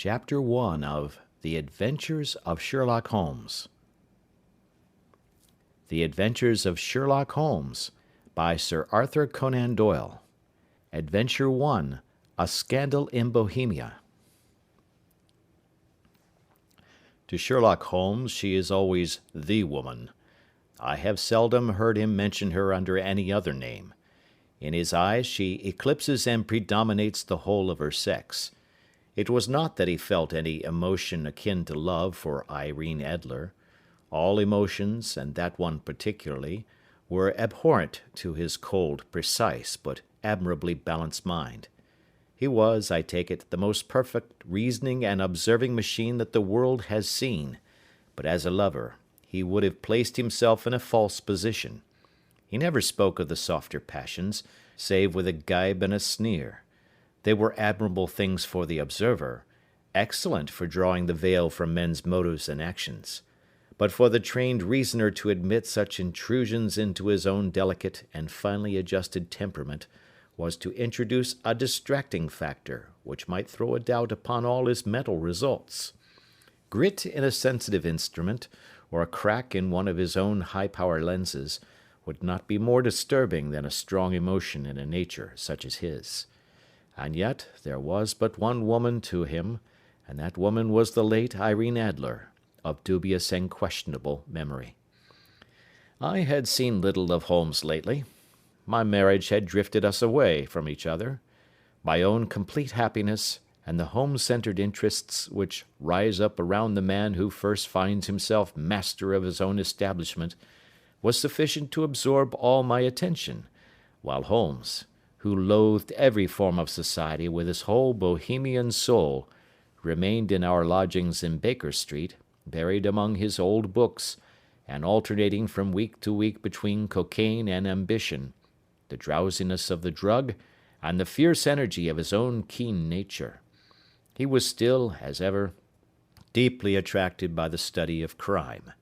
Chapter 1 of The Adventures of Sherlock Holmes. The Adventures of Sherlock Holmes by Sir Arthur Conan Doyle. Adventure 1, A Scandal in Bohemia. To Sherlock Holmes she is always the woman. I have seldom heard him mention her under any other name. In his eyes she eclipses and predominates the whole of her sex. It was not that he felt any emotion akin to love for Irene Adler. All emotions, and that one particularly, were abhorrent to his cold, precise, but admirably balanced mind. He was, I take it, the most perfect reasoning and observing machine that the world has seen, but as a lover he would have placed himself in a false position. He never spoke of the softer passions, save with a gibe and a sneer. They were admirable things for the observer, excellent for drawing the veil from men's motives and actions. But for the trained reasoner to admit such intrusions into his own delicate and finely adjusted temperament was to introduce a distracting factor which might throw a doubt upon all his mental results. Grit in a sensitive instrument, or a crack in one of his own high-power lenses, would not be more disturbing than a strong emotion in a nature such as his. And yet there was but one woman to him, and that woman was the late Irene Adler, of dubious and questionable memory. I had seen little of Holmes lately. My marriage had drifted us away from each other. My own complete happiness, and the home-centered interests which rise up around the man who first finds himself master of his own establishment, was sufficient to absorb all my attention, while Holmes, who loathed every form of society with his whole Bohemian soul, remained in our lodgings in Baker Street, buried among his old books, and alternating from week to week between cocaine and ambition, the drowsiness of the drug, and the fierce energy of his own keen nature. He was still, as ever, deeply attracted by the study of crime,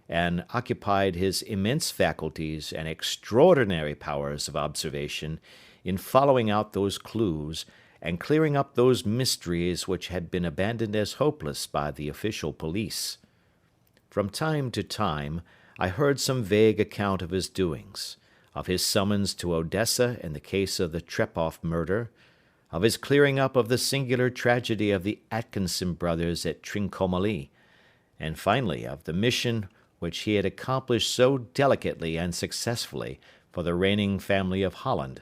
and occupied his immense faculties and extraordinary powers of observation in following out those clues and clearing up those mysteries which had been abandoned as hopeless by the official police. From time to time I heard some vague account of his doings, of his summons to Odessa in the case of the Trepoff murder, of his clearing up of the singular tragedy of the Atkinson brothers at Trincomalee, and finally of the mission which he had accomplished so delicately and successfully for the reigning family of Holland.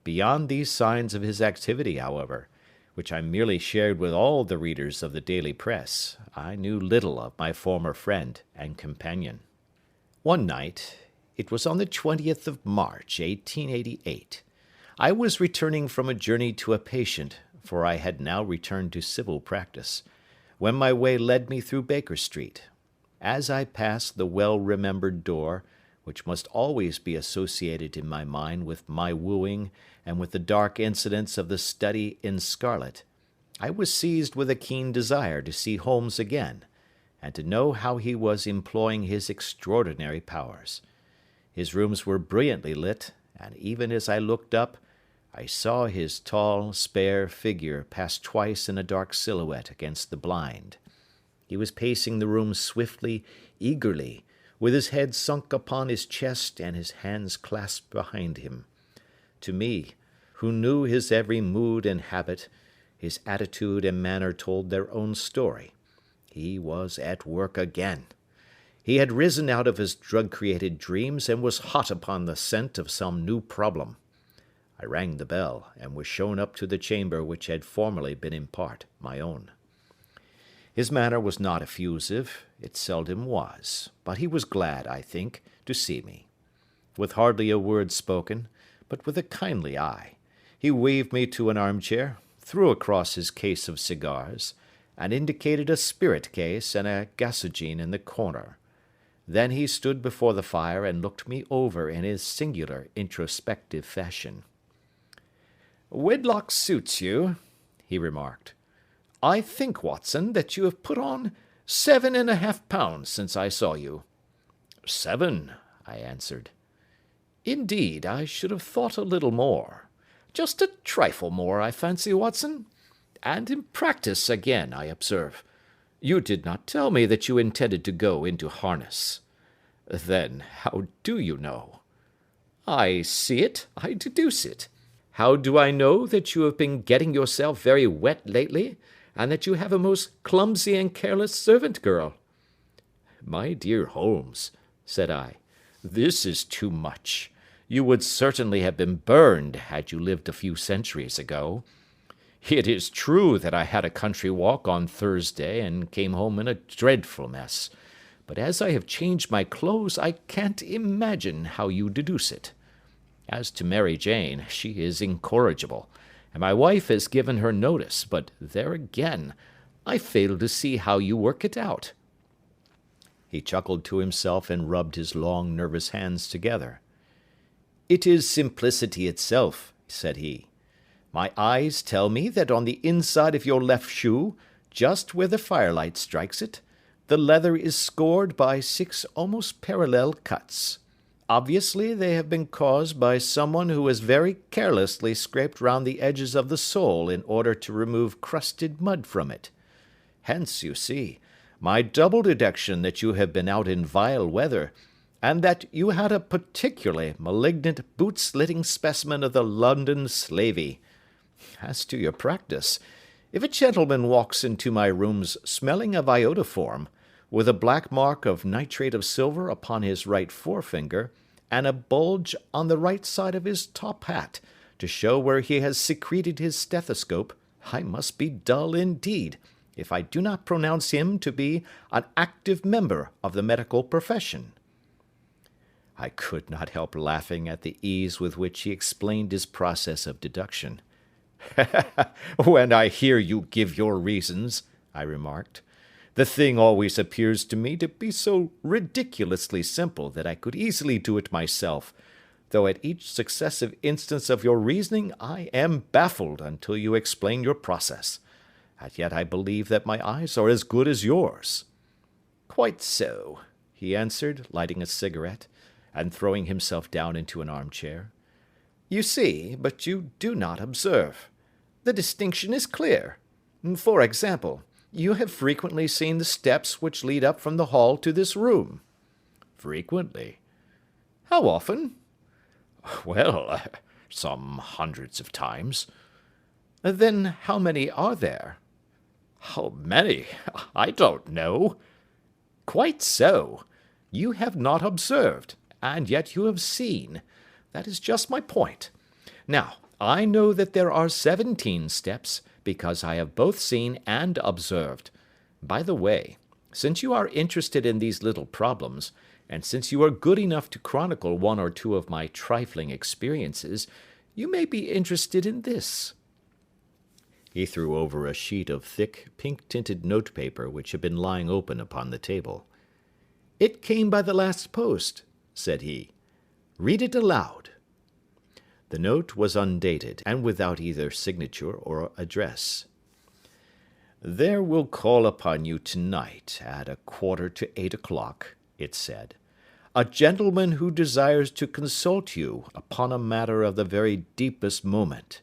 Beyond these signs of his activity, however, which I merely shared with all the readers of the daily press, I knew little of my former friend and companion. One night, it was on the 20th of March, 1888, I was returning from a journey to a patient, for I had now returned to civil practice, when my way led me through Baker Street. As I passed the well-remembered door, which must always be associated in my mind with my wooing and with the dark incidents of the study in scarlet, I was seized with a keen desire to see Holmes again, and to know how he was employing his extraordinary powers. His rooms were brilliantly lit, and even as I looked up, I saw his tall, spare figure pass twice in a dark silhouette against the blind. He was pacing the room swiftly, eagerly, with his head sunk upon his chest and his hands clasped behind him. To me, who knew his every mood and habit, his attitude and manner told their own story. He was at work again. He had risen out of his drug-created dreams and was hot upon the scent of some new problem. I rang the bell, and was shown up to the chamber which had formerly been in part my own. His manner was not effusive, it seldom was, but he was glad, I think, to see me. With hardly a word spoken, but with a kindly eye, he waved me to an armchair, threw across his case of cigars, and indicated a spirit case and a gasogene in the corner. Then he stood before the fire and looked me over in his singular introspective fashion. "Wedlock suits you," he remarked. "I think, Watson, that you have put on 7½ pounds since I saw you." "7," I answered. "Indeed, I should have thought a little more. Just a trifle more, I fancy, Watson. and in practice again, I observe. You did not tell me that you intended to go into harness. Then how do you know? I see it, I deduce it. How do I know that you have been getting yourself very wet lately, and that you have a most clumsy and careless servant girl? My dear Holmes, said I, this is too much. You would certainly have been burned had you lived a few centuries ago. It is true that I had a country walk on Thursday and came home in a dreadful mess, but as I have changed my clothes, I can't imagine how you deduce it. As to Mary Jane, she is incorrigible, and my wife has given her notice, but there again, I fail to see how you work it out. He chuckled to himself and rubbed his long, nervous hands together. It is simplicity itself, said he. My eyes tell me that on the inside of your left shoe, just where the firelight strikes it, the leather is scored by 6 almost parallel cuts. Obviously, they have been caused by someone who has very carelessly scraped round the edges of the sole in order to remove crusted mud from it. Hence, you see, my double deduction that you have been out in vile weather, and that you had a particularly malignant boot-slitting specimen of the London slavey. As to your practice, if a gentleman walks into my rooms smelling of iodoform, with a black mark of nitrate of silver upon his right forefinger, and a bulge on the right side of his top hat, to show where he has secreted his stethoscope, I must be dull indeed, if I do not pronounce him to be an active member of the medical profession. I could not help laughing at the ease with which he explained his process of deduction. When I hear you give your reasons, I remarked, the thing always appears to me to be so ridiculously simple that I could easily do it myself, though at each successive instance of your reasoning I am baffled until you explain your process. And yet I believe that my eyes are as good as yours. Quite so, he answered, lighting a cigarette, and throwing himself down into an armchair. You see, but you do not observe. The distinction is clear. For example, you have frequently seen the steps which lead up from the hall to this room. Frequently. How often? Well, some hundreds of times. Then how many are there? How many? I don't know. Quite so. You have not observed, and yet you have seen. That is just my point. Now, I know that there are 17 steps, because I have both seen and observed. By the way, since you are interested in these little problems, and since you are good enough to chronicle one or two of my trifling experiences, you may be interested in this. He threw over a sheet of thick, pink-tinted notepaper which had been lying open upon the table. It came by the last post, said he. Read it aloud. The note was undated, and without either signature or address. There will call upon you tonight at 7:45, it said, a gentleman who desires to consult you upon a matter of the very deepest moment.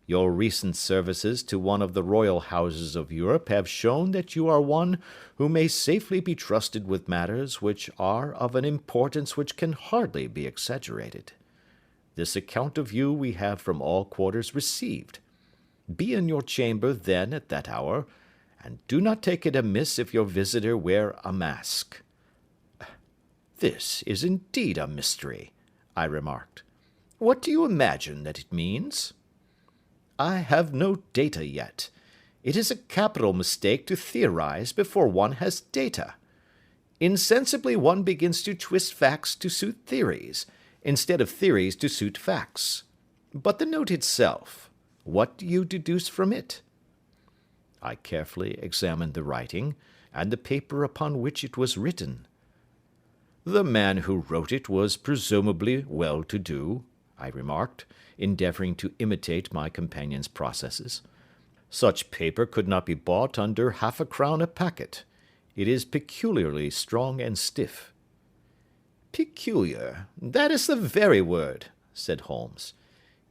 Your recent services to one of the royal houses of Europe have shown that you are one who may safely be trusted with matters which are of an importance which can hardly be exaggerated. This account of you we have from all quarters received. Be in your chamber then at that hour, and do not take it amiss if your visitor wear a mask. This is indeed a mystery, I remarked. What do you imagine that it means? I have no data yet. It is a capital mistake to theorize before one has data. Insensibly one begins to twist facts to suit theories, instead of theories to suit facts. But the note itself, what do you deduce from it? I carefully examined the writing, and the paper upon which it was written. The man who wrote it was presumably well-to-do, I remarked, endeavouring to imitate my companion's processes. Such paper could not be bought under 1/2 crown a packet. It is peculiarly strong and stiff. Peculiar, that is the very word, said Holmes.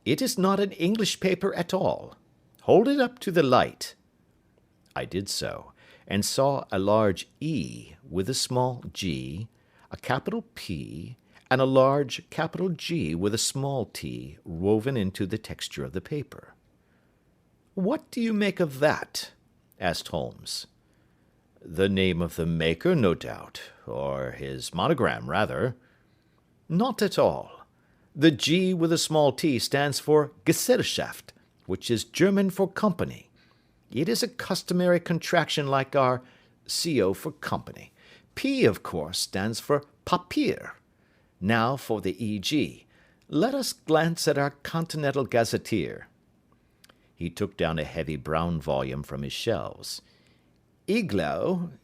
It is not an English paper at all. Hold it up to the light." I did so, and saw a large E with a small g, a capital P, and a large capital G with a small t woven into the texture of the paper. "What do you make of that?" asked Holmes. "The name of the maker, no doubt, or his monogram, rather." "Not at all. The G with a small t stands for Gesellschaft, which is German for company. It is a customary contraction like our CO for company. P, of course, stands for Papier. Now for the EG. Let us glance at our Continental Gazetteer." He took down a heavy brown volume from his shelves. Iglonitz,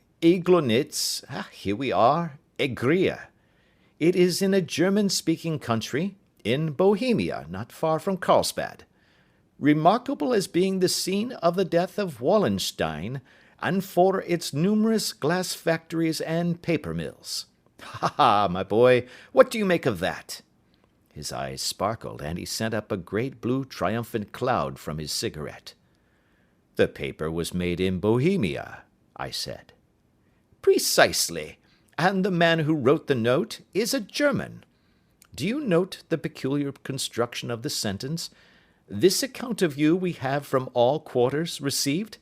here we are, Egria. It is in a German-speaking country, in Bohemia, not far from Carlsbad. Remarkable as being the scene of the death of Wallenstein, and for its numerous glass factories and paper mills. Ha ha, my boy, what do you make of that?" His eyes sparkled, and he sent up a great blue triumphant cloud from his cigarette. "The paper was made in Bohemia," I said. "Precisely, and the man who wrote the note is a German. Do you note the peculiar construction of the sentence? 'This account of you we have from all quarters received'?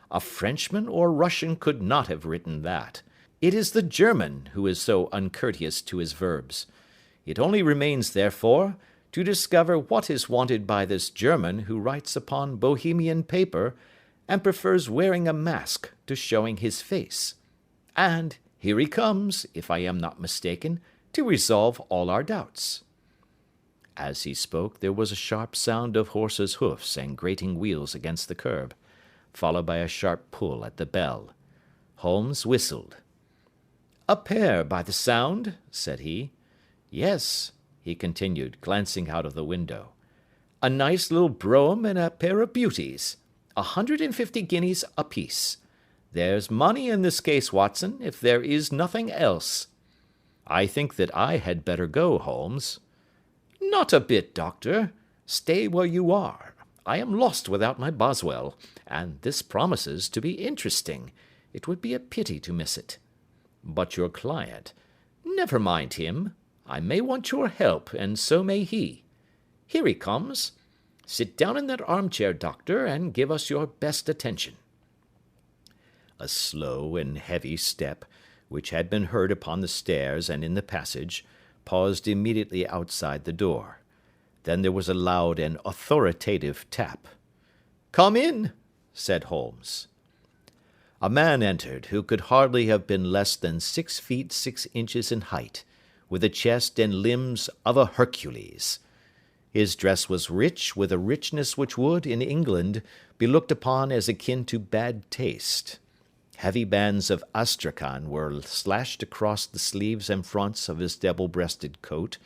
A Frenchman or Russian could not have written that. It is the German who is so uncourteous to his verbs. It only remains, therefore, to discover what is wanted by this German who writes upon Bohemian paper, and prefers wearing a mask to showing his face. And here he comes, if I am not mistaken, to resolve all our doubts." As he spoke, there was a sharp sound of horses' hoofs and grating wheels against the curb, followed by a sharp pull at the bell. Holmes whistled. "A pair, by the sound," said he. "Yes," he continued, glancing out of the window. "A nice little brougham and a pair of beauties. 150 guineas apiece. There's money in this case, Watson, if there is nothing else." "I think that I had better go, Holmes." "Not a bit, Doctor. Stay where you are. I am lost without my Boswell, and this promises to be interesting. It would be a pity to miss it." "But your client—" "Never mind him. I may want your help, and so may he. Here he comes. Sit down in that armchair, Doctor, and give us your best attention." A slow and heavy step, which had been heard upon the stairs and in the passage, paused immediately outside the door. Then there was a loud and authoritative tap. "Come in," said Holmes. A man entered who could hardly have been less than 6 feet 6 inches in height, with a chest and limbs of a Hercules. His dress was rich, with a richness which would, in England, be looked upon as akin to bad taste. Heavy bands of astrakhan were slashed across the sleeves and fronts of his double-breasted coat,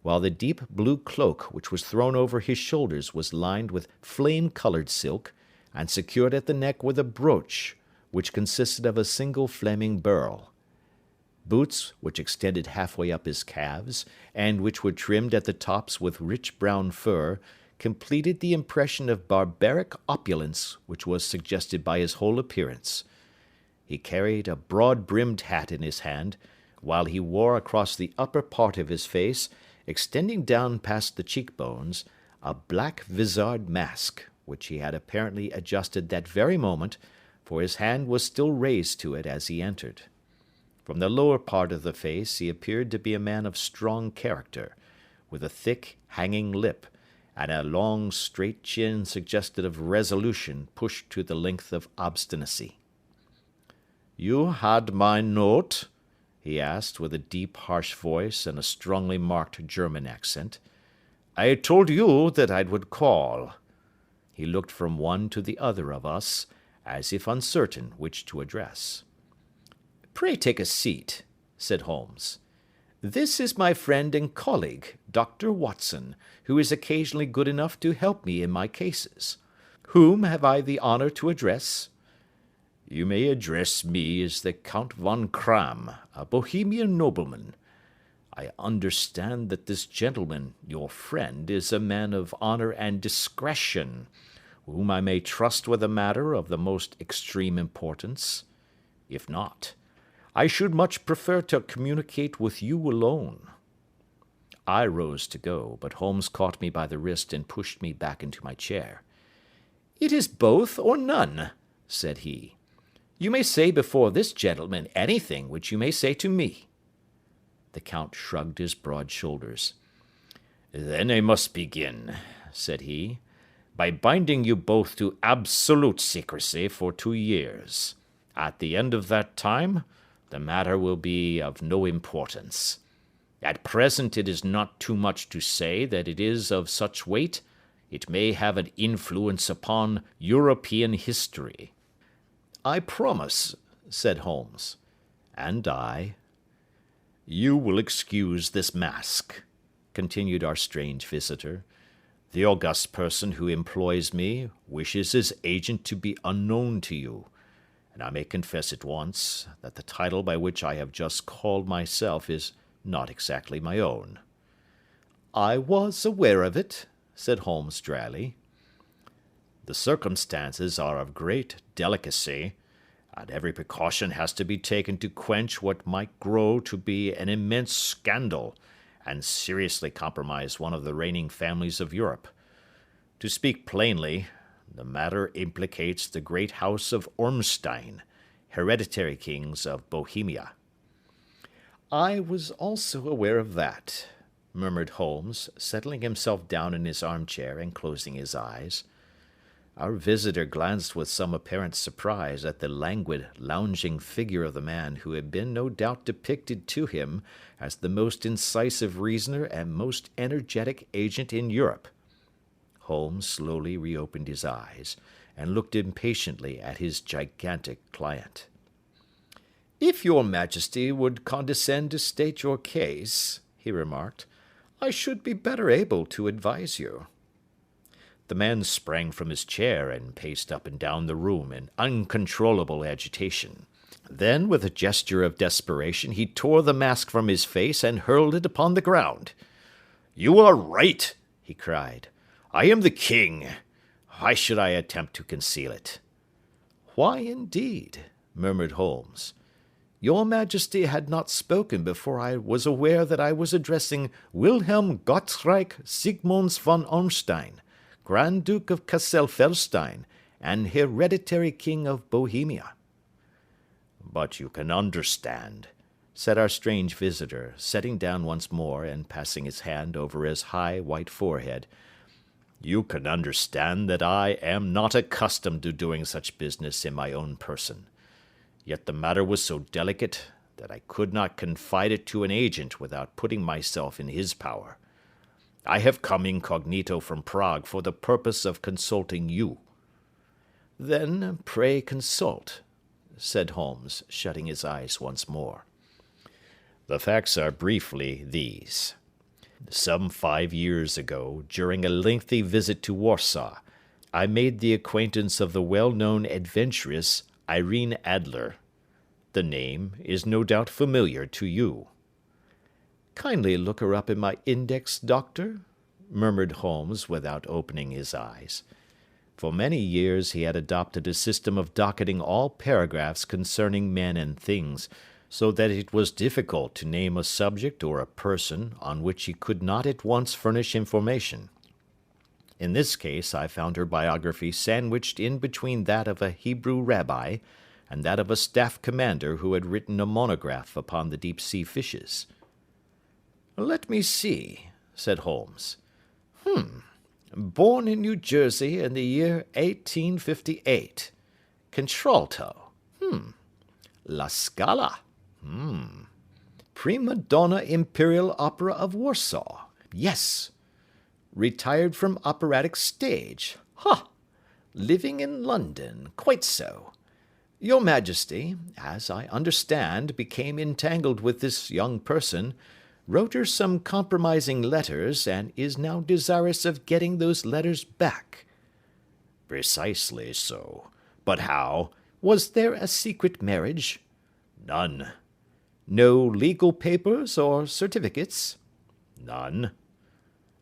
while the deep blue cloak which was thrown over his shoulders was lined with flame-coloured silk, and secured at the neck with a brooch, which consisted of a single flaming beryl. Boots, which extended halfway up his calves, and which were trimmed at the tops with rich brown fur, completed the impression of barbaric opulence which was suggested by his whole appearance. He carried a broad-brimmed hat in his hand, while he wore across the upper part of his face, extending down past the cheekbones, a black vizard mask, which he had apparently adjusted that very moment, for his hand was still raised to it as he entered. From the lower part of the face he appeared to be a man of strong character, with a thick, hanging lip, and a long, straight chin suggestive of resolution pushed to the length of obstinacy. "You had my note?" he asked, with a deep, harsh voice and a strongly marked German accent. "I told you that I would call." He looked from one to the other of us, as if uncertain which to address. "Pray take a seat," said Holmes. "This is my friend and colleague, Dr. Watson, who is occasionally good enough to help me in my cases. Whom have I the honour to address?" "You may address me as the Count von Kramm, a Bohemian nobleman. I understand that this gentleman, your friend, is a man of honour and discretion, whom I may trust with a matter of the most extreme importance? If not, I should much prefer to communicate with you alone." I rose to go, but Holmes caught me by the wrist and pushed me back into my chair. "It is both or none," said he. "You may say before this gentleman anything which you may say to me." The Count shrugged his broad shoulders. "Then I must begin," said he, "by binding you both to absolute secrecy for 2 years. At the end of that time, the matter will be of no importance. At present it is not too much to say that it is of such weight it may have an influence upon European history." "I promise," said Holmes. "And I." "You will excuse this mask," continued our strange visitor. "The august person who employs me wishes his agent to be unknown to you, and I may confess at once that the title by which I have just called myself is not exactly my own." "I was aware of it," said Holmes dryly. "The circumstances are of great delicacy, and every precaution has to be taken to quench what might grow to be an immense scandal and seriously compromise one of the reigning families of Europe. To speak plainly, the matter implicates the great house of Ormstein, hereditary kings of Bohemia." "I was also aware of that," murmured Holmes, settling himself down in his armchair and closing his eyes. Our visitor glanced with some apparent surprise at the languid, lounging figure of the man who had been no doubt depicted to him as the most incisive reasoner and most energetic agent in Europe. Holmes slowly reopened his eyes and looked impatiently at his gigantic client. "If your Majesty would condescend to state your case," he remarked, "I should be better able to advise you." The man sprang from his chair and paced up and down the room in uncontrollable agitation. Then, with a gesture of desperation, he tore the mask from his face and hurled it upon the ground. "You are right," he cried. "I am the king. Why should I attempt to conceal it?" "Why, indeed?" murmured Holmes. "Your Majesty had not spoken before I was aware that I was addressing Wilhelm Gottschalk Sigmunds von Ormstein, Grand Duke of Cassel-Felstein, and hereditary king of Bohemia." "But you can understand," said our strange visitor, sitting down once more and passing his hand over his high white forehead, "you can understand that I am not accustomed to doing such business in my own person. Yet the matter was so delicate that I could not confide it to an agent without putting myself in his power. I have come incognito from Prague for the purpose of consulting you." "Then pray consult," said Holmes, shutting his eyes once more. "The facts are briefly these. Some 5 years ago, during a lengthy visit to Warsaw, I made the acquaintance of the well-known adventuress Irene Adler. The name is no doubt familiar to you." "Kindly look her up in my index, Doctor," murmured Holmes without opening his eyes. For many years he had adopted a system of docketing all paragraphs concerning men and things, so that it was difficult to name a subject or a person on which he could not at once furnish information. In this case I found her biography sandwiched in between that of a Hebrew rabbi and that of a staff commander who had written a monograph upon the deep-sea fishes. "Let me see," said Holmes. Born in New Jersey in the year 1858. Contralto. La Scala. Prima donna Imperial Opera of Warsaw. Yes. Retired from operatic stage. Living in London. Quite so. Your Majesty, as I understand, became entangled with this young person, wrote her some compromising letters, and is now desirous of getting those letters back." "Precisely so. But how? Was there a secret marriage?" "None." "No legal papers or certificates?" "None."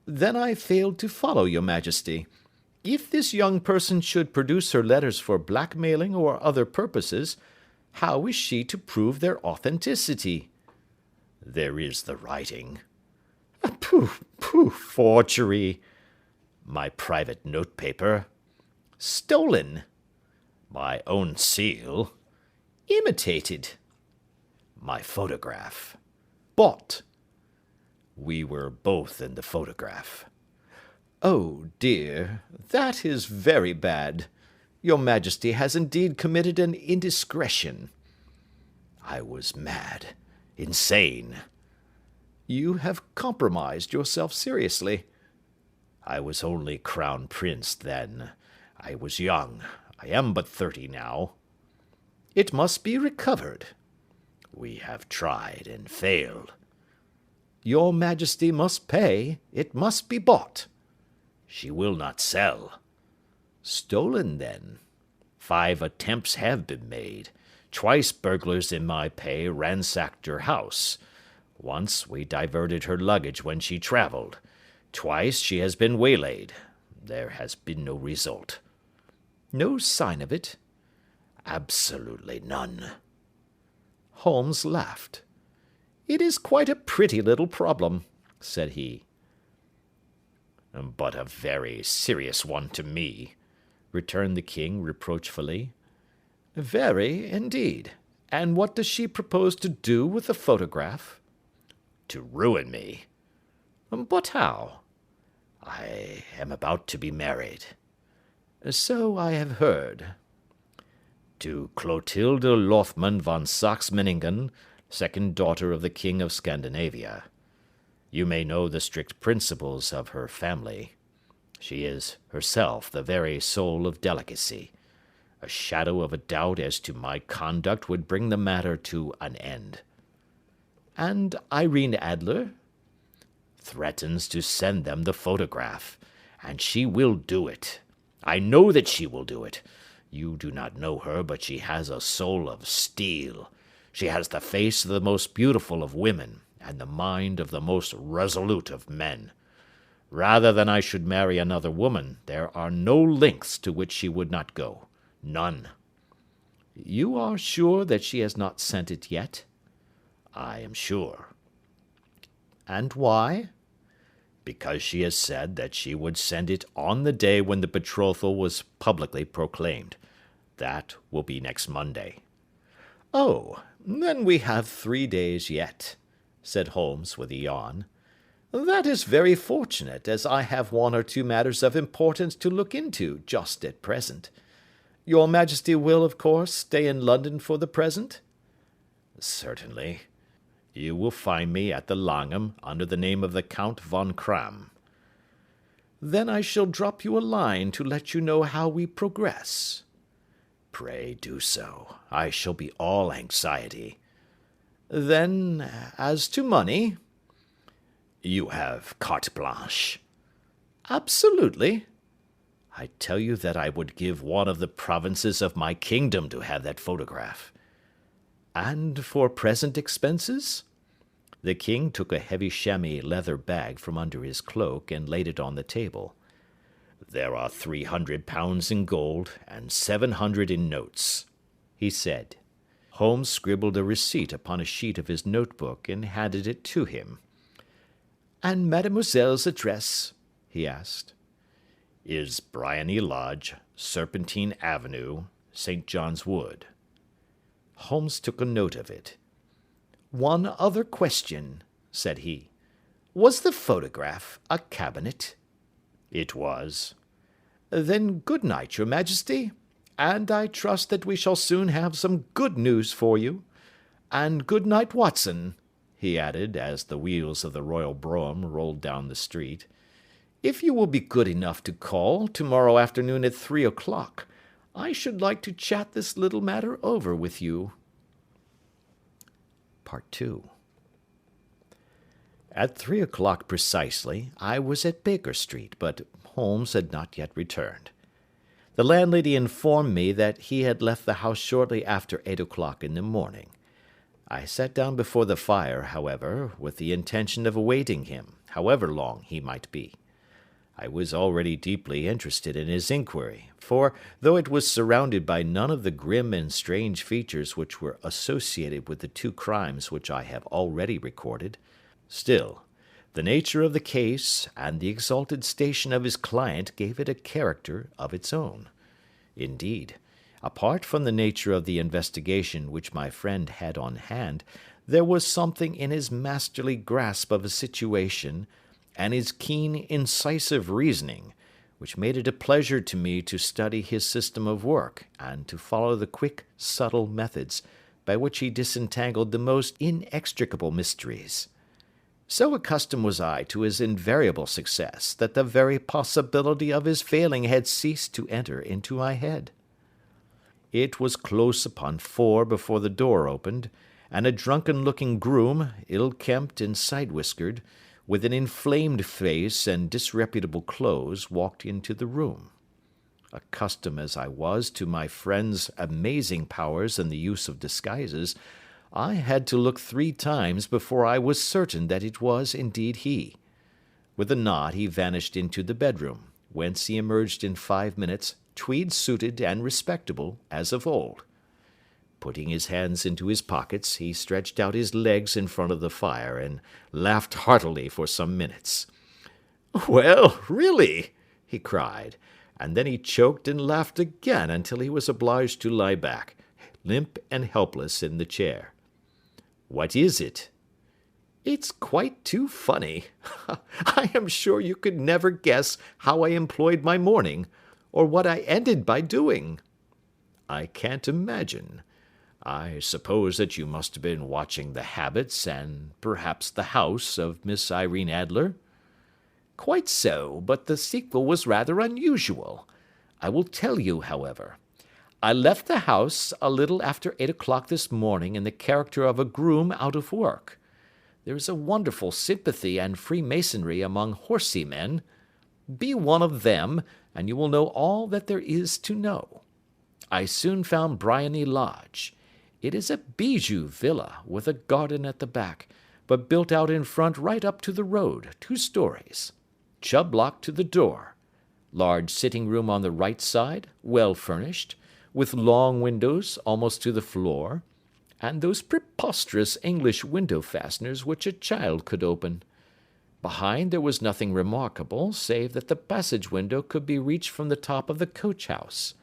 "Then I failed to follow your Majesty. If this young person should produce her letters for blackmailing or other purposes, how is she to prove their authenticity? There is the writing. Pooh, pooh, forgery. My private notepaper. Stolen. My own seal. Imitated. My photograph. Bought. We were both in the photograph. Oh, dear, that is very bad. Your Majesty has indeed committed an indiscretion. I was mad, insane. You have compromised yourself seriously. I was only crown prince then. I was young. I am but 30 now. It must be recovered. We have tried and failed. Your Majesty must pay. It must be bought. She will not sell. Stolen, then. 5 attempts have been made. Twice burglars in my pay ransacked her house. Once we diverted her luggage when she traveled. Twice she has been waylaid. There has been no result. No sign of it? Absolutely none. Holmes laughed. It is quite a pretty little problem, said he. But a very serious one to me, returned the king reproachfully. Very, indeed. And what does she propose to do with the photograph? To ruin me. But how? I am about to be married. So I have heard. To Clotilde Lothman von Saxe-Meiningen, second daughter of the King of Scandinavia. You may know the strict principles of her family. She is herself the very soul of delicacy. A shadow of a doubt as to my conduct would bring the matter to an end. And Irene Adler? Threatens to send them the photograph, and she will do it. I know that she will do it. You do not know her, but she has a soul of steel. She has the face of the most beautiful of women, and the mind of the most resolute of men. Rather than I should marry another woman, there are no lengths to which she would not go. None. You are sure that she has not sent it yet? I am sure. And why? Because she has said that she would send it on the day when the betrothal was publicly proclaimed. That will be next Monday. Oh, then we have 3 days yet, said Holmes with a yawn. That is very fortunate, as I have 1 or 2 matters of importance to look into just at present. Your Majesty will, of course, stay in London for the present? Certainly. You will find me at the Langham under the name of the Count von Kram. Then I shall drop you a line to let you know how we progress. Pray do so. I shall be all anxiety. Then, as to money? You have carte blanche. Absolutely. I tell you that I would give 1 of the provinces of my kingdom to have that photograph. And for present expenses? The king took a heavy chamois leather bag from under his cloak and laid it on the table. There are 300 pounds in gold and 700 in notes, he said. Holmes scribbled a receipt upon a sheet of his notebook and handed it to him. And mademoiselle's address? He asked. Is Briony Lodge, Serpentine Avenue, St. John's Wood. Holmes took a note of it. One other question, said he. Was the photograph a cabinet? It was. Then good night, your Majesty, and I trust that we shall soon have some good news for you. And good night, Watson, he added, as the wheels of the royal brougham rolled down the street. If you will be good enough to call tomorrow afternoon at 3 o'clock, I should like to chat this little matter over with you. Part 2. At 3 o'clock precisely, I was at Baker Street, but Holmes had not yet returned. The landlady informed me that he had left the house shortly after 8 o'clock in the morning. I sat down before the fire, however, with the intention of awaiting him, however long he might be. I was already deeply interested in his inquiry, for, though it was surrounded by none of the grim and strange features which were associated with the two crimes which I have already recorded, still, the nature of the case and the exalted station of his client gave it a character of its own. Indeed, apart from the nature of the investigation which my friend had on hand, there was something in his masterly grasp of a situation, and his keen, incisive reasoning, which made it a pleasure to me to study his system of work, and to follow the quick, subtle methods by which he disentangled the most inextricable mysteries. So accustomed was I to his invariable success that the very possibility of his failing had ceased to enter into my head. It was close upon 4 before the door opened, and a drunken-looking groom, ill-kempt and side-whiskered, with an inflamed face and disreputable clothes, walked into the room. Accustomed as I was to my friend's amazing powers in the use of disguises, I had to look 3 times before I was certain that it was indeed he. With a nod he vanished into the bedroom, whence he emerged in 5 minutes, tweed-suited and respectable as of old. Putting his hands into his pockets, he stretched out his legs in front of the fire, and laughed heartily for some minutes. "Well, really!" he cried, and then he choked and laughed again until he was obliged to lie back, limp and helpless, in the chair. "What is it?" "It's quite too funny. I am sure you could never guess how I employed my morning, or what I ended by doing." "I can't imagine. I suppose that you must have been watching the habits and perhaps the house of Miss Irene Adler?" "Quite so, but the sequel was rather unusual. I will tell you, however. I left the house a little after 8 o'clock this morning in the character of a groom out of work. There is a wonderful sympathy and freemasonry among horsey men. Be one of them, and you will know all that there is to know. I soon found Briony Lodge. It is a bijou villa, with a garden at the back, but built out in front right up to the road, 2 stories. Chubb lock to the door. Large sitting room on the right side, well furnished, with long windows almost to the floor, and those preposterous English window fasteners which a child could open. Behind there was nothing remarkable, save that the passage window could be reached from the top of the coach-house.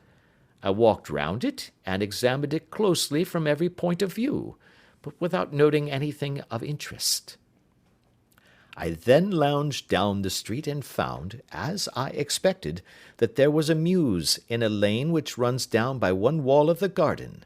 I walked round it, and examined it closely from every point of view, but without noting anything of interest. I then lounged down the street and found, as I expected, that there was a mews in a lane which runs down by one wall of the garden.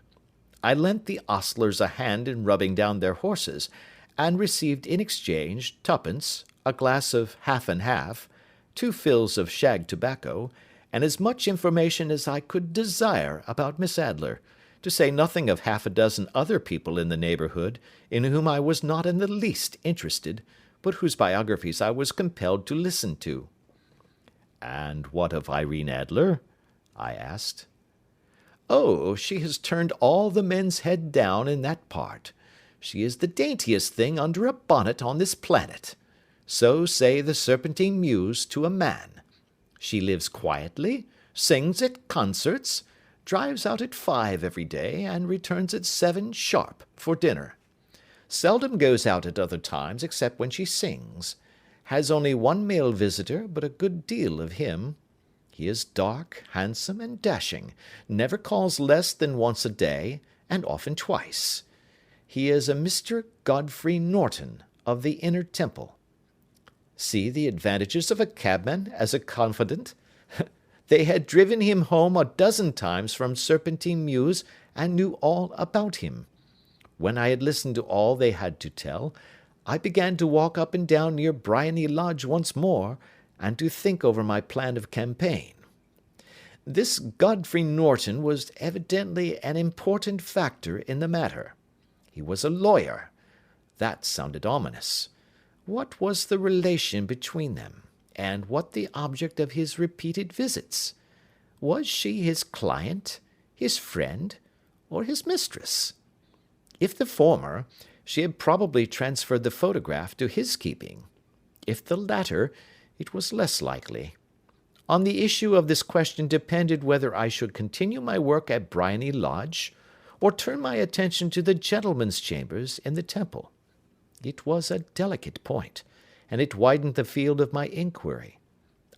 I lent the ostlers a hand in rubbing down their horses, and received in exchange 2d, a glass of half and half, 2 fills of shag tobacco, and as much information as I could desire about Miss Adler, to say nothing of 6 other people in the neighbourhood, in whom I was not in the least interested, but whose biographies I was compelled to listen to. "And what of Irene Adler?" I asked. "Oh, she has turned all the men's head down in that part. She is the daintiest thing under a bonnet on this planet. So say the Serpentine Mews to a man. She lives quietly, sings at concerts, drives out at 5 every day, and returns at 7 sharp for dinner. Seldom goes out at other times except when she sings. Has only 1 male visitor, but a good deal of him. He is dark, handsome, and dashing, never calls less than once a day, and often twice. He is a Mr. Godfrey Norton, of the Inner Temple. See the advantages of a cabman as a confidant. They had driven him home 12 times from Serpentine Mews, and knew all about him. When I had listened to all they had to tell, I began to walk up and down near Briony Lodge once more, and to think over my plan of campaign. This Godfrey Norton was evidently an important factor in the matter. He was a lawyer. That sounded ominous. What was the relation between them, and what the object of his repeated visits? Was she his client, his friend, or his mistress? If the former, she had probably transferred the photograph to his keeping. If the latter, it was less likely. On the issue of this question depended whether I should continue my work at Briony Lodge, or turn my attention to the gentlemen's chambers in the Temple. It was a delicate point, and it widened the field of my inquiry.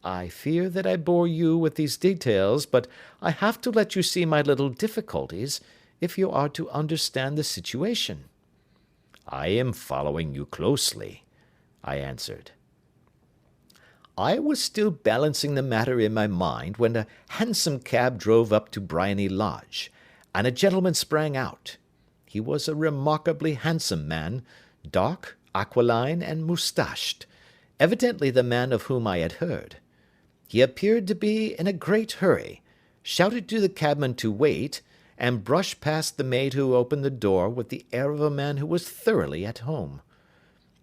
I fear that I bore you with these details, but I have to let you see my little difficulties, if you are to understand the situation. I am following you closely, I answered. I was still balancing the matter in my mind when a hansom cab drove up to Briony Lodge, and a gentleman sprang out. He was a remarkably handsome man, dark, aquiline, and moustached, evidently the man of whom I had heard. He appeared to be in a great hurry, shouted to the cabman to wait, and brushed past the maid who opened the door with the air of a man who was thoroughly at home.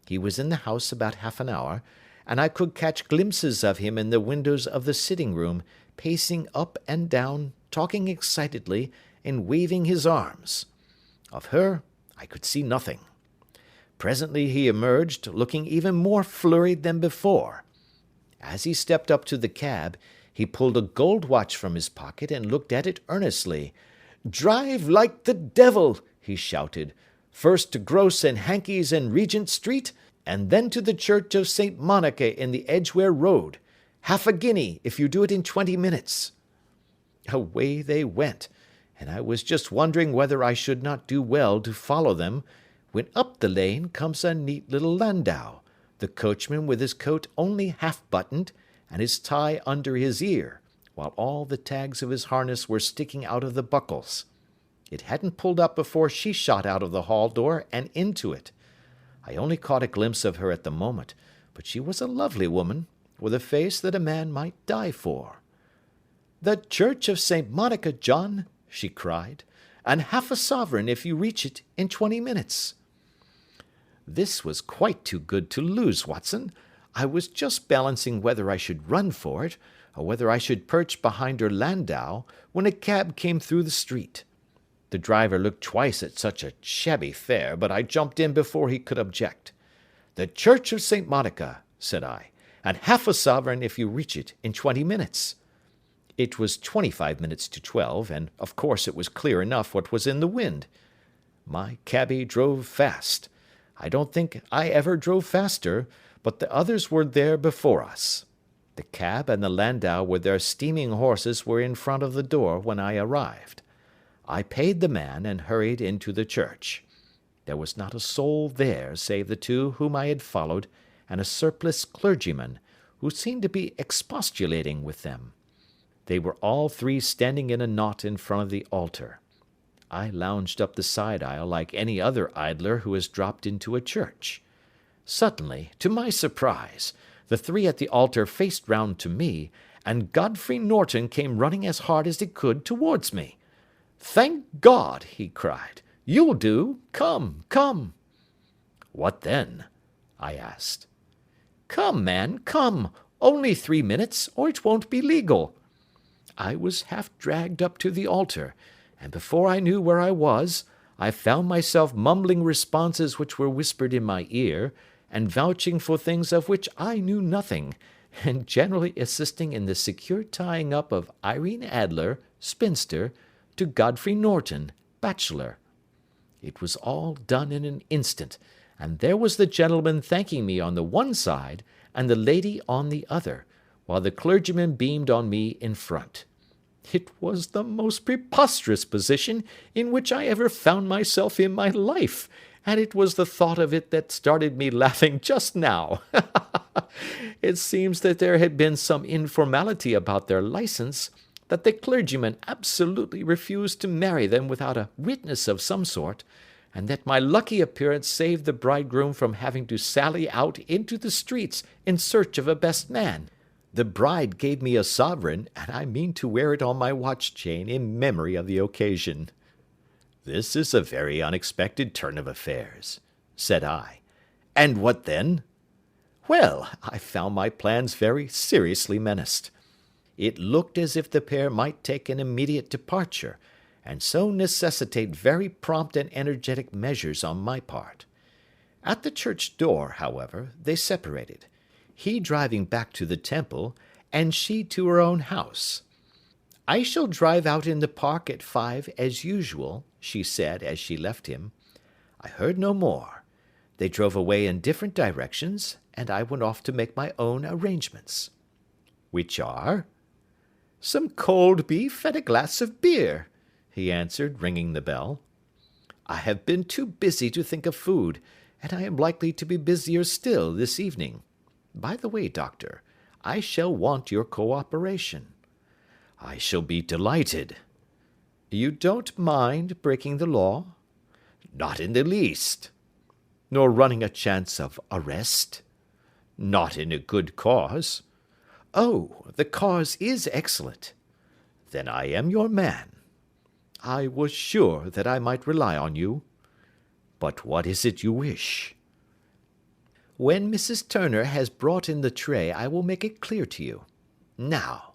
He was in the house about half an hour, and I could catch glimpses of him in the windows of the sitting-room, pacing up and down, talking excitedly, and waving his arms. Of her I could see nothing. Presently he emerged, looking even more flurried than before. As he stepped up to the cab, he pulled a gold watch from his pocket and looked at it earnestly. "Drive like the devil!" he shouted. "First to Gross and Hankey's in Regent Street, and then to the Church of St. Monica in the Edgware Road. Half a guinea if you do it in 20 minutes." Away they went, and I was just wondering whether I should not do well to follow them, when up the lane comes a neat little landau, the coachman with his coat only half buttoned, and his tie under his ear, while all the tags of his harness were sticking out of the buckles. It hadn't pulled up before she shot out of the hall door and into it. I only caught a glimpse of her at the moment, but she was a lovely woman, with a face that a man might die for. "The Church of St. Monica, John," she cried, "and half a sovereign if you reach it in 20 minutes. This was quite too good to lose, Watson. I was just balancing whether I should run for it, or whether I should perch behind her landau, when a cab came through the street. The driver looked twice at such a shabby fare, but I jumped in before he could object. "The Church of St. Monica," said I, "and half a sovereign if you reach it in 20 minutes. It was 25 minutes to 12, and of course it was clear enough what was in the wind. My cabby drove fast. I don't think I ever drove faster, but the others were there before us. The cab and the landau with their steaming horses were in front of the door when I arrived. I paid the man and hurried into the church. There was not a soul there save the two whom I had followed, and a surpliced clergyman, who seemed to be expostulating with them. They were all three standing in a knot in front of the altar. I lounged up the side aisle like any other idler who has dropped into a church. Suddenly, to my surprise, the three at the altar faced round to me, and Godfrey Norton came running as hard as he could towards me. "Thank God!" he cried. "You'll do. Come, come." "What then?" I asked. "Come, man, come. Only 3 minutes, or it won't be legal." I was half dragged up to the altar, and before I knew where I was, I found myself mumbling responses which were whispered in my ear, and vouching for things of which I knew nothing, and generally assisting in the secure tying up of Irene Adler, spinster, to Godfrey Norton, bachelor. It was all done in an instant, and there was the gentleman thanking me on the one side, and the lady on the other, while the clergyman beamed on me in front. It was the most preposterous position in which I ever found myself in my life, and it was the thought of it that started me laughing just now. It seems that there had been some informality about their license, that the clergyman absolutely refused to marry them without a witness of some sort, and that my lucky appearance saved the bridegroom from having to sally out into the streets in search of a best man. The bride gave me a sovereign, and I mean to wear it on my watch chain in memory of the occasion." "This is a very unexpected turn of affairs," said I. "And what then?" "Well, I found my plans very seriously menaced. It looked as if the pair might take an immediate departure, and so necessitate very prompt and energetic measures on my part. At the church door, however, they separated, he driving back to the Temple, and she to her own house. I shall drive out in the park at 5 as usual, she said as she left him. I heard no more. They drove away in different directions, and I went off to make my own arrangements. Which are? Some cold beef and a glass of beer, he answered, ringing the bell. I have been too busy to think of food, and I am likely to be busier still this evening. By the way, Doctor, I shall want your cooperation. I shall be delighted. You don't mind breaking the law? Not in the least. Nor running a chance of arrest? Not in a good cause. Oh, the cause is excellent. Then I am your man. I was sure that I might rely on you. But what is it you wish? When Mrs. Turner has brought in the tray, I will make it clear to you. Now,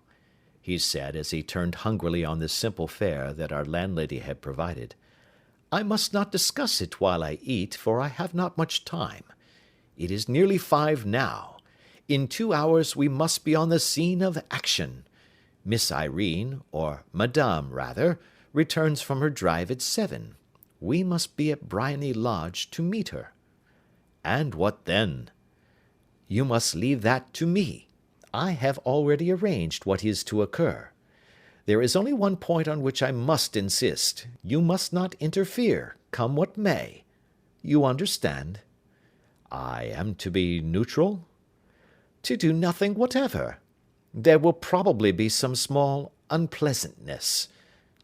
he said as he turned hungrily on the simple fare that our landlady had provided, I must not discuss it while I eat, for I have not much time. It is nearly 5 now. In 2 hours we must be on the scene of action. Miss Irene, or Madame rather, returns from her drive at 7. We must be at Briony Lodge to meet her. And what then? You must leave that to me. I have already arranged what is to occur. There is only one point on which I must insist. You must not interfere, come what may. You understand? I am to be neutral? To do nothing whatever. There will probably be some small unpleasantness.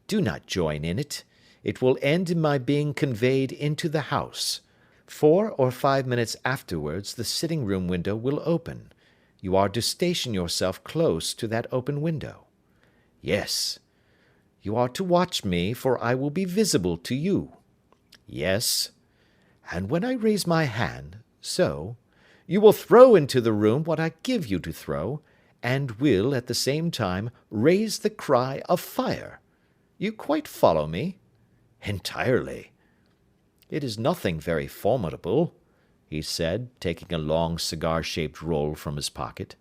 Do not join in it. It will end in my being conveyed into the house. 4 or 5 minutes afterwards the sitting-room window will open. You are to station yourself close to that open window. Yes. You are to watch me, for I will be visible to you. Yes. And when I raise my hand, so, you will throw into the room what I give you to throw, and will, at the same time, raise the cry of fire. You quite follow me? Entirely. It is nothing very formidable, he said, taking a long cigar-shaped roll from his pocket.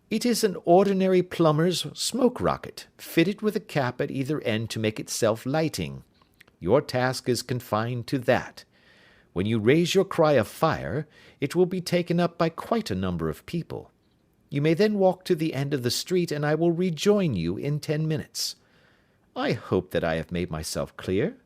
It is an ordinary plumber's smoke rocket, fitted with a cap at either end to make it self-lighting. Your task is confined to that. When you raise your cry of fire, it will be taken up by quite a number of people. You may then walk to the end of the street, and I will rejoin you in 10 minutes. I hope that I have made myself clear.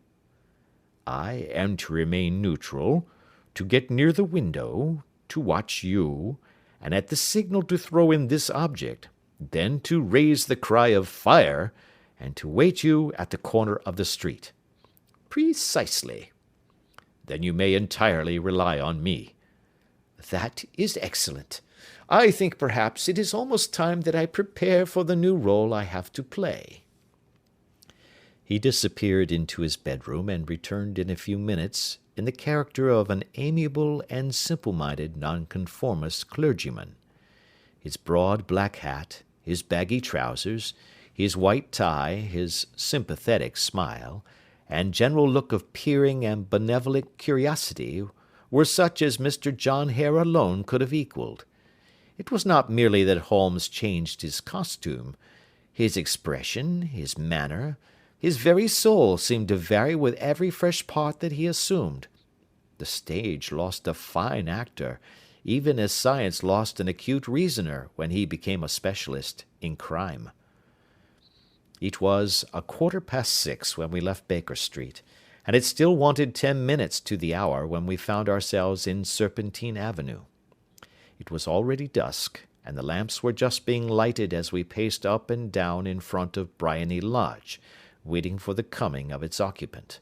I am to remain neutral, to get near the window, to watch you, and at the signal to throw in this object, then to raise the cry of fire, and to wait you at the corner of the street. Precisely. Then you may entirely rely on me. That is excellent. I think perhaps it is almost time that I prepare for the new role I have to play. He disappeared into his bedroom and returned in a few minutes in the character of an amiable and simple-minded nonconformist clergyman. His broad black hat, his baggy trousers, his white tie, his sympathetic smile, and general look of peering and benevolent curiosity were such as Mr. John Hare alone could have equalled. It was not merely that Holmes changed his costume. His expression, his manner, his very soul seemed to vary with every fresh part that he assumed. The stage lost a fine actor, even as science lost an acute reasoner when he became a specialist in crime. It was 6:15 when we left Baker Street, and it still wanted 10 minutes to the hour when we found ourselves in Serpentine Avenue. It was already dusk, and the lamps were just being lighted as we paced up and down in front of Briony Lodge, waiting for the coming of its occupant.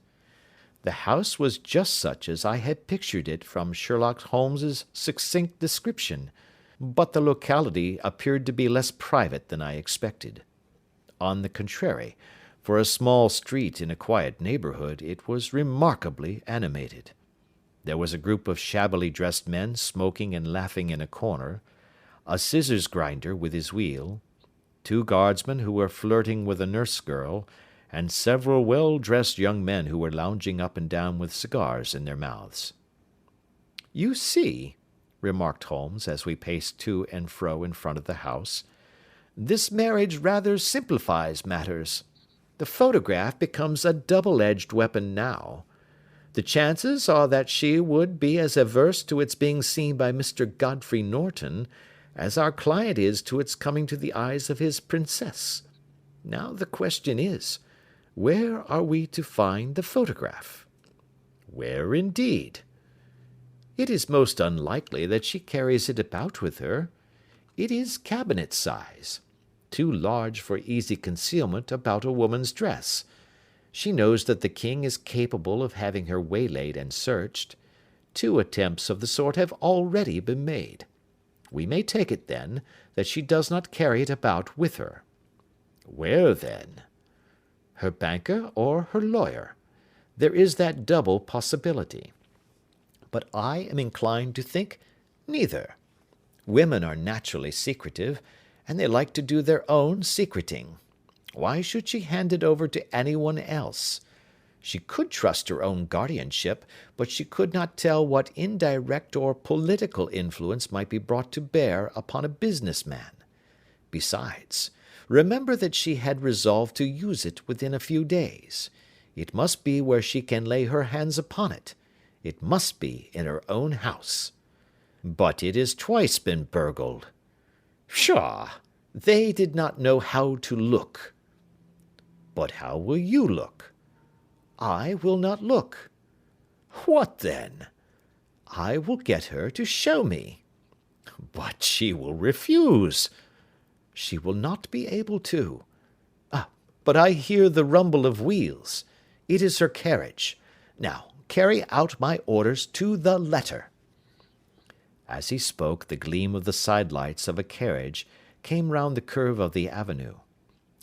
The house was just such as I had pictured it from Sherlock Holmes's succinct description, but the locality appeared to be less private than I expected. On the contrary, for a small street in a quiet neighborhood, it was remarkably animated. There was a group of shabbily dressed men smoking and laughing in a corner, a scissors grinder with his wheel, 2 guardsmen who were flirting with a nurse girl, and several well-dressed young men who were lounging up and down with cigars in their mouths. "You see," remarked Holmes, as we paced to and fro in front of the house, This marriage rather simplifies matters. The photograph becomes a double-edged weapon now. The chances are that she would be as averse to its being seen by Mr. Godfrey Norton as our client is to its coming to the eyes of his princess. Now the question is, where are we to find the photograph? Where indeed? It is most unlikely that she carries it about with her. It is cabinet size, too large for easy concealment about a woman's dress. She knows that the king is capable of having her waylaid and searched. 2 attempts of the sort have already been made. We may take it, then, that she does not carry it about with her. Where, then? Her banker or her lawyer? There is that double possibility. But I am inclined to think neither. Women are naturally secretive, and they like to do their own secreting. Why should she hand it over to anyone else? She could trust her own guardianship, but she could not tell what indirect or political influence might be brought to bear upon a businessman. Besides, remember that she had resolved to use it within a few days. It must be where she can lay her hands upon it. It must be in her own house. But it has twice been burgled. Pshaw! They did not know how to look. But how will you look? I will not look. What then? I will get her to show me. But she will refuse. She will not be able to. But I hear the rumble of wheels. It is her carriage. Now, carry out my orders to the letter. As he spoke, the gleam of the sidelights of a carriage came round the curve of the avenue.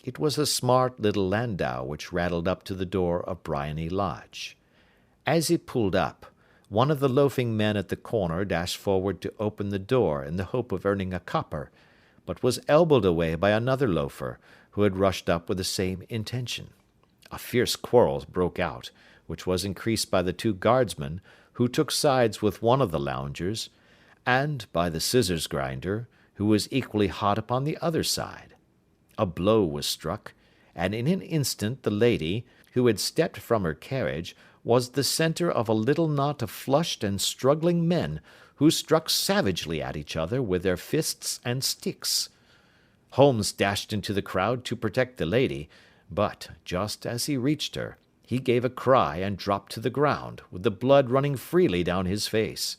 It was a smart little landau which rattled up to the door of Briony Lodge. As it pulled up, one of the loafing men at the corner dashed forward to open the door in the hope of earning a copper, but was elbowed away by another loafer, who had rushed up with the same intention. A fierce quarrel broke out, which was increased by the 2 guardsmen, who took sides with one of the loungers, and by the scissors grinder, who was equally hot upon the other side. A blow was struck, and in an instant the lady, who had stepped from her carriage, was the centre of a little knot of flushed and struggling men, who struck savagely at each other with their fists and sticks. Holmes dashed into the crowd to protect the lady, but, just as he reached her, he gave a cry and dropped to the ground, with the blood running freely down his face.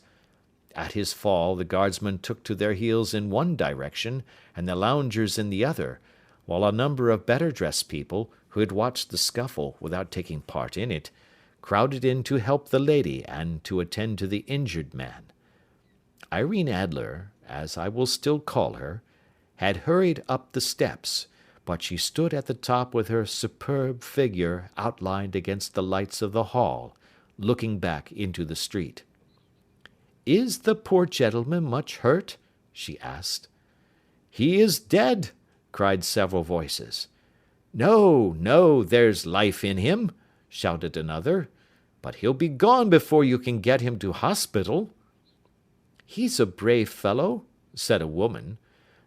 At his fall the guardsmen took to their heels in one direction, and the loungers in the other, while a number of better-dressed people, who had watched the scuffle without taking part in it, crowded in to help the lady and to attend to the injured man. Irene Adler, as I will still call her, had hurried up the steps, but she stood at the top with her superb figure outlined against the lights of the hall, looking back into the street. "Is the poor gentleman much hurt?" she asked. "He is dead," cried several voices. "No, no, there's life in him," shouted another, "but he'll be gone before you can get him to hospital." "He's a brave fellow," said a woman.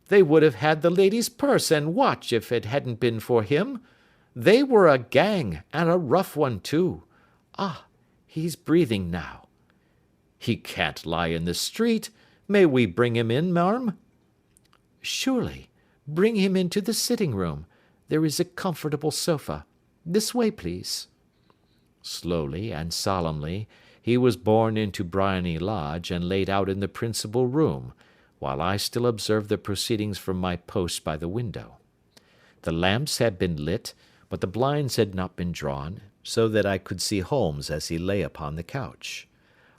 "They would have had the lady's purse and watch if it hadn't been for him. They were a gang, and a rough one too. Ah, he's breathing now." "He can't lie in the street. May we bring him in, marm?" "Surely. Bring him into the sitting-room. There is a comfortable sofa. This way, please." Slowly and solemnly he was borne into Briony Lodge and laid out in the principal room, while I still observed the proceedings from my post by the window. The lamps had been lit, but the blinds had not been drawn, so that I could see Holmes as he lay upon the couch.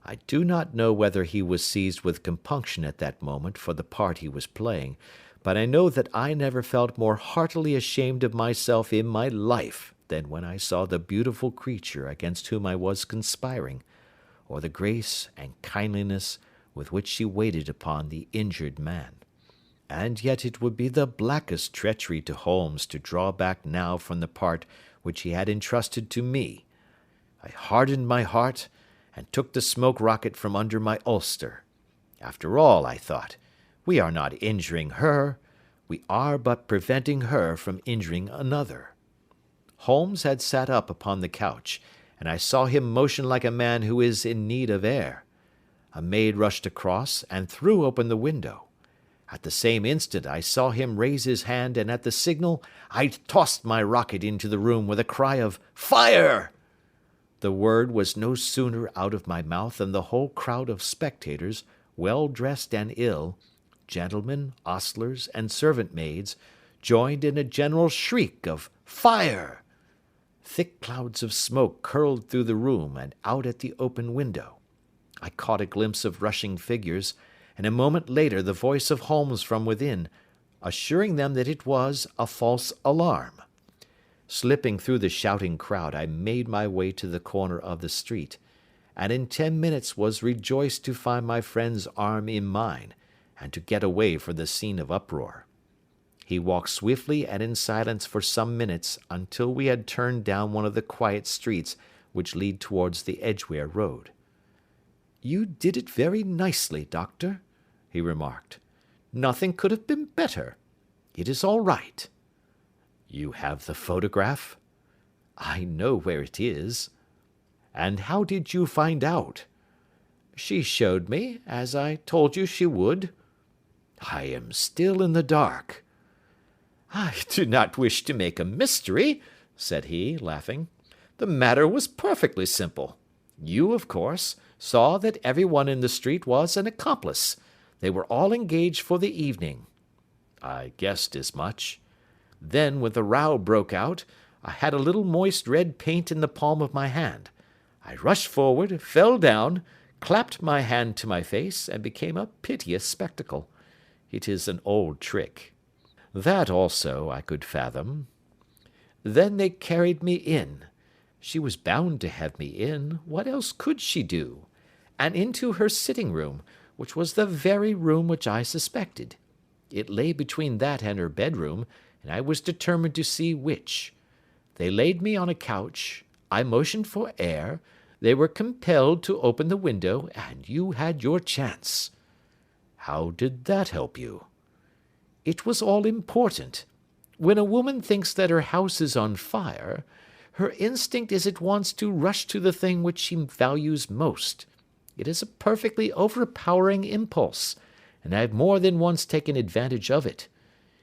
I do not know whether he was seized with compunction at that moment for the part he was playing, but I know that I never felt more heartily ashamed of myself in my life than when I saw the beautiful creature against whom I was conspiring, or the grace and kindliness with which she waited upon the injured man. And yet it would be the blackest treachery to Holmes to draw back now from the part which he had entrusted to me. I hardened my heart, and took the smoke rocket from under my ulster. After all, I thought, we are not injuring her. We are but preventing her from injuring another." Holmes had sat up upon the couch, and I saw him motion like a man who is in need of air. A maid rushed across and threw open the window. At the same instant I saw him raise his hand, and at the signal I tossed my rocket into the room with a cry of "Fire!" The word was no sooner out of my mouth than the whole crowd of spectators, well dressed and ill, gentlemen, ostlers, and servant maids, joined in a general shriek of "Fire!" Thick clouds of smoke curled through the room and out at the open window. I caught a glimpse of rushing figures, and a moment later the voice of Holmes from within, assuring them that it was a false alarm. Slipping through the shouting crowd, I made my way to the corner of the street, and in 10 minutes was rejoiced to find my friend's arm in mine, and to get away from the scene of uproar. He walked swiftly and in silence for some minutes until we had turned down one of the quiet streets which lead towards the Edgware Road. "You did it very nicely, Doctor," he remarked. "Nothing could have been better. It is all right." "You have the photograph?" "I know where it is." "And how did you find out?" "She showed me, as I told you she would." "I am still in the dark." "I do not wish to make a mystery," said he, laughing. "The matter was perfectly simple. You, of course, saw that everyone in the street was an accomplice. They were all engaged for the evening." "I guessed as much." "Then, when the row broke out, I had a little moist red paint in the palm of my hand. I rushed forward, fell down, clapped my hand to my face, and became a piteous spectacle. It is an old trick. That also I could fathom. Then they carried me in. She was bound to have me in. What else could she do? And into her sitting room, which was the very room which I suspected. It lay between that and her bedroom, and I was determined to see which. They laid me on a couch. I motioned for air. They were compelled to open the window, and you had your chance." "How did that help you?" "It was all important. When a woman thinks that her house is on fire, her instinct is at once to rush to the thing which she values most. It is a perfectly overpowering impulse, and I have more than once taken advantage of it.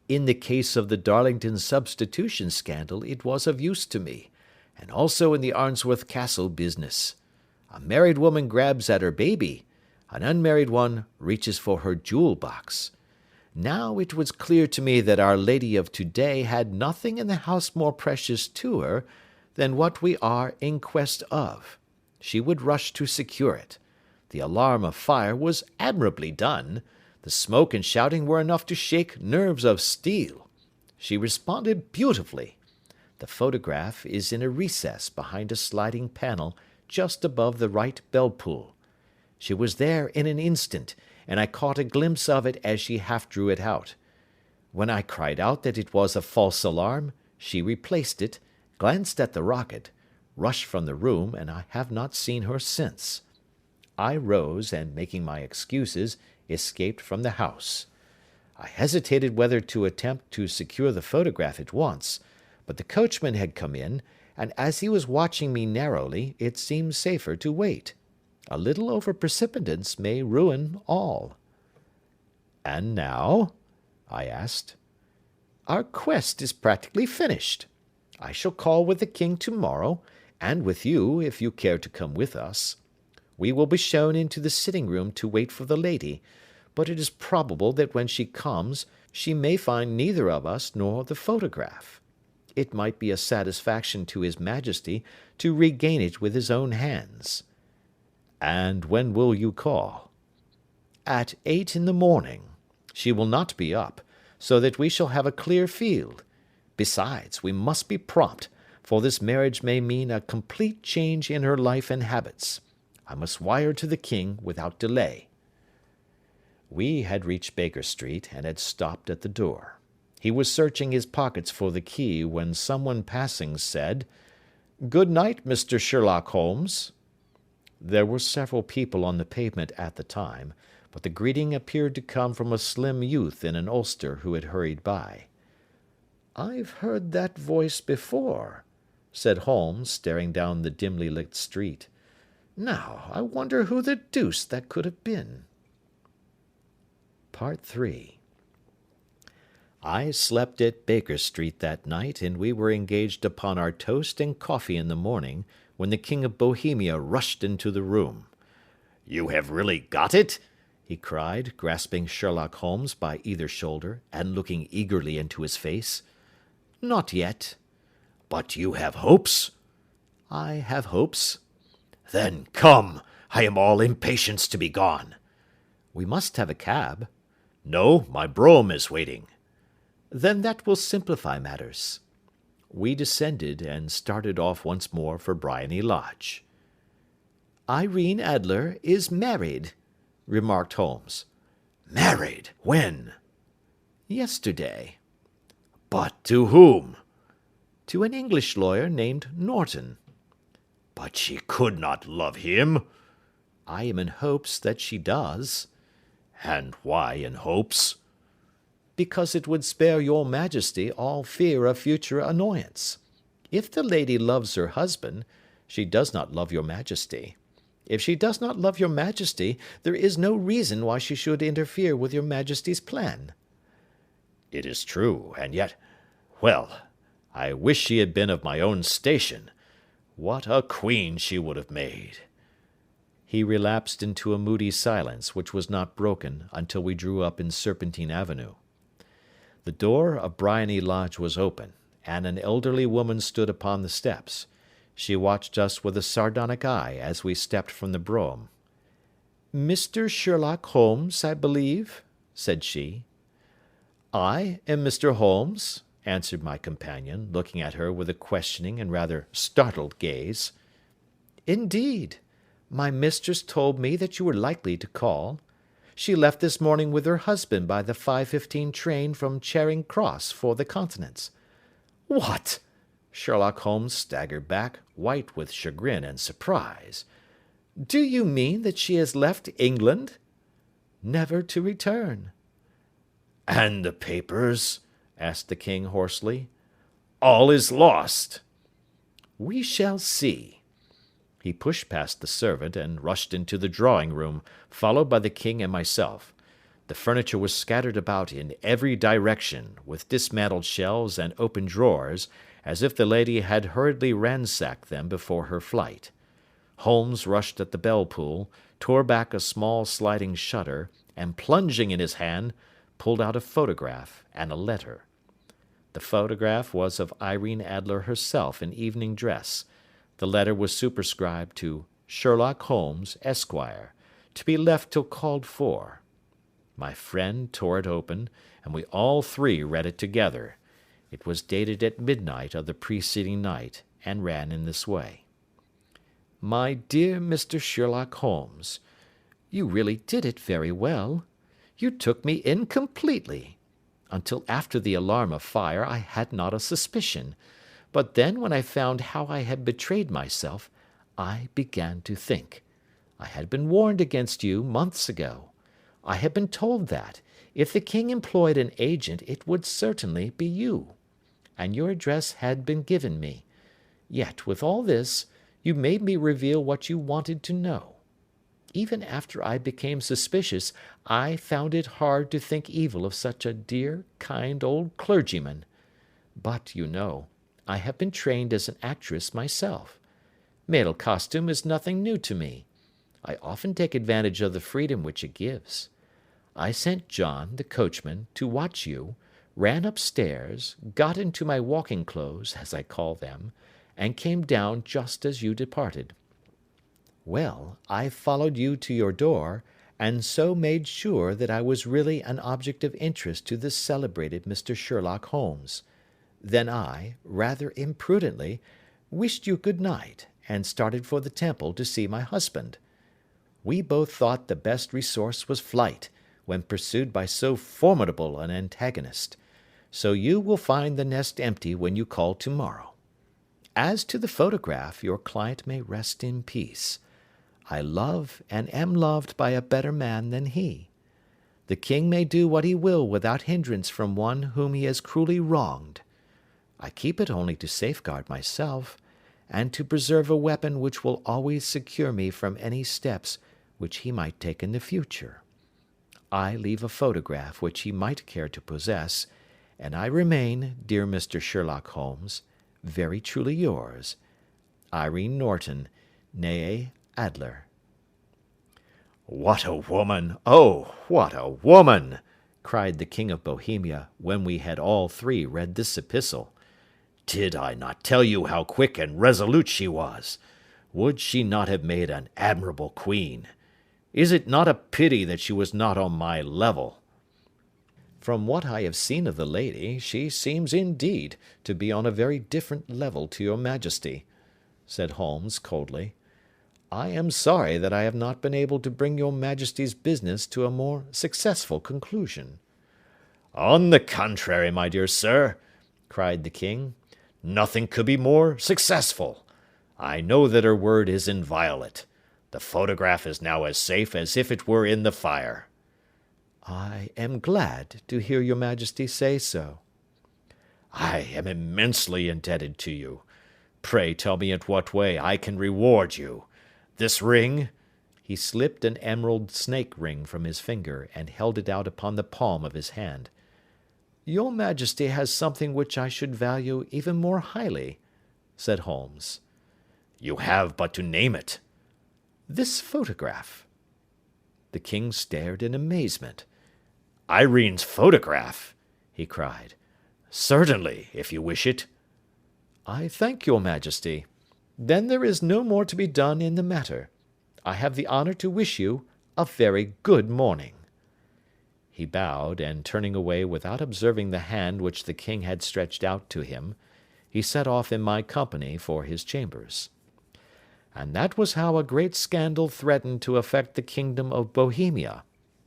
In the case of the Darlington substitution scandal it was of use to me, and also in the Arnsworth Castle business. A married woman grabs at her baby, an unmarried one reaches for her jewel box. Now it was clear to me that Our Lady of today had nothing in the house more precious to her than what we are in quest of. She would rush to secure it. The alarm of fire was admirably done. The smoke and shouting were enough to shake nerves of steel. She responded beautifully. The photograph is in a recess behind a sliding panel just above the right bell-pull. She was there in an instant, and I caught a glimpse of it as she half drew it out. When I cried out that it was a false alarm, she replaced it, glanced at the rocket, rushed from the room, and I have not seen her since. I rose, and making my excuses, escaped from the house. I hesitated whether to attempt to secure the photograph at once, but the coachman had come in, and as he was watching me narrowly, it seemed safer to wait. A little over-precipitance may ruin all. "And now?" I asked. "Our quest is practically finished. I shall call with the king to-morrow, and with you, if you care to come with us. We will be shown into the sitting-room to wait for the lady, but it is probable that when she comes, she may find neither of us nor the photograph. It might be a satisfaction to his majesty to regain it with his own hands." "And when will you call?" "At 8 in the morning. She will not be up, so that we shall have a clear field. Besides, we must be prompt, for this marriage may mean a complete change in her life and habits. I must wire to the king without delay." We had reached Baker Street, and had stopped at the door. He was searching his pockets for the key when someone passing said, "Good night, Mr. Sherlock Holmes." There were several people on the pavement at the time, but the greeting appeared to come from a slim youth in an ulster who had hurried by. "I've heard that voice before," said Holmes, staring down the dimly lit street. "Now, I wonder who the deuce that could have been." Part 3. I slept at Baker Street that night, and we were engaged upon our toast and coffee in the morning, when the King of Bohemia rushed into the room. "You have really got it?" he cried, grasping Sherlock Holmes by either shoulder, and looking eagerly into his face. "Not yet." "But you have hopes?" "I have hopes." "Then come, I am all impatience to be gone." "We must have a cab." "No, my brougham is waiting." "Then that will simplify matters." We descended, and started off once more for Briony Lodge. "Irene Adler is married," remarked Holmes. "Married? When?" "Yesterday." "But to whom?" "To an English lawyer named Norton." "But she could not love him." "I am in hopes that she does." "And why in hopes?" "Because it would spare your majesty all fear of future annoyance. If the lady loves her husband, she does not love your majesty. If she does not love your majesty, there is no reason why she should interfere with your majesty's plan." "It is true, and yet, well, I wish she had been of my own station. What a queen she would have made!" He relapsed into a moody silence, which was not broken until we drew up in Serpentine Avenue. The door of Briony Lodge was open, and an elderly woman stood upon the steps. She watched us with a sardonic eye as we stepped from the brougham. "Mr. Sherlock Holmes, I believe?" said she. "I am Mr. Holmes," answered my companion, looking at her with a questioning and rather startled gaze. "Indeed. My mistress told me that you were likely to call. She left this morning with her husband by the 5:15 train from Charing Cross for the Continent." "What!" Sherlock Holmes staggered back, white with chagrin and surprise. "Do you mean that she has left England?" "Never to return." "And the papers?" asked the king hoarsely. "All is lost." "We shall see." He pushed past the servant and rushed into the drawing-room, followed by the king and myself. The furniture was scattered about in every direction, with dismantled shelves and open drawers, as if the lady had hurriedly ransacked them before her flight. Holmes rushed at the bell-pull, tore back a small sliding shutter, and plunging in his hand, pulled out a photograph and a letter. The photograph was of Irene Adler herself in evening dress. The letter was superscribed to Sherlock Holmes, Esquire, to be left till called for. My friend tore it open, and we all three read it together. It was dated at midnight of the preceding night, and ran in this way: "My dear Mr. Sherlock Holmes, you really did it very well. You took me in completely. Until after the alarm of fire I had not a suspicion, but then when I found how I had betrayed myself, I began to think. I had been warned against you months ago. I had been told that, if the king employed an agent, it would certainly be you. And your address had been given me. Yet, with all this, you made me reveal what you wanted to know. Even after I became suspicious, I found it hard to think evil of such a dear, kind old clergyman. But, you know, I have been trained as an actress myself. Male costume is nothing new to me. I often take advantage of the freedom which it gives. I sent John, the coachman, to watch you, ran upstairs, got into my walking clothes, as I call them, and came down just as you departed. Well, I followed you to your door, and so made sure that I was really an object of interest to this celebrated Mr. Sherlock Holmes. Then I, rather imprudently, wished you good night, and started for the Temple to see my husband. We both thought the best resource was flight, when pursued by so formidable an antagonist. So you will find the nest empty when you call tomorrow. As to the photograph, your client may rest in peace. I love and am loved by a better man than he. The king may do what he will without hindrance from one whom he has cruelly wronged. I keep it only to safeguard myself, and to preserve a weapon which will always secure me from any steps which he might take in the future. I leave a photograph which he might care to possess, and I remain, dear Mr. Sherlock Holmes, very truly yours, Irene Norton, née Adler. What a woman! Oh, what a woman! Cried the King of Bohemia, when we had all three read this epistle. Did I not tell you how quick and resolute she was? Would she not have made an admirable queen? Is it not a pity that she was not on my level? From what I have seen of the lady, she seems indeed to be on a very different level to your majesty, said Holmes coldly. I am sorry that I have not been able to bring your majesty's business to a more successful conclusion. On the contrary, my dear sir, cried the king, nothing could be more successful. I know that her word is inviolate. The photograph is now as safe as if it were in the fire. I am glad to hear your majesty say so. I am immensely indebted to you. Pray tell me in what way I can reward you. This ring—" He slipped an emerald snake ring from his finger and held it out upon the palm of his hand. "Your majesty has something which I should value even more highly," said Holmes. "You have but to name it." "This photograph." The king stared in amazement. "Irene's photograph!" he cried. "Certainly, if you wish it." "I thank your majesty. Then there is no more to be done in the matter. I have the honour to wish you a very good morning." He bowed, and turning away without observing the hand which the king had stretched out to him, he set off in my company for his chambers. And that was how a great scandal threatened to affect the kingdom of Bohemia,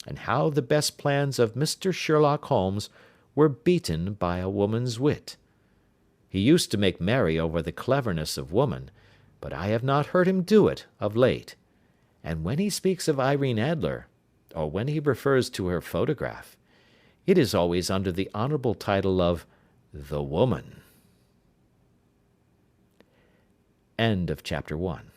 and how the best plans of Mr. Sherlock Holmes were beaten by a woman's wit. He used to make merry over the cleverness of woman, but I have not heard him do it of late, and when he speaks of Irene Adler, or when he refers to her photograph, it is always under the honourable title of the woman. End of chapter 1.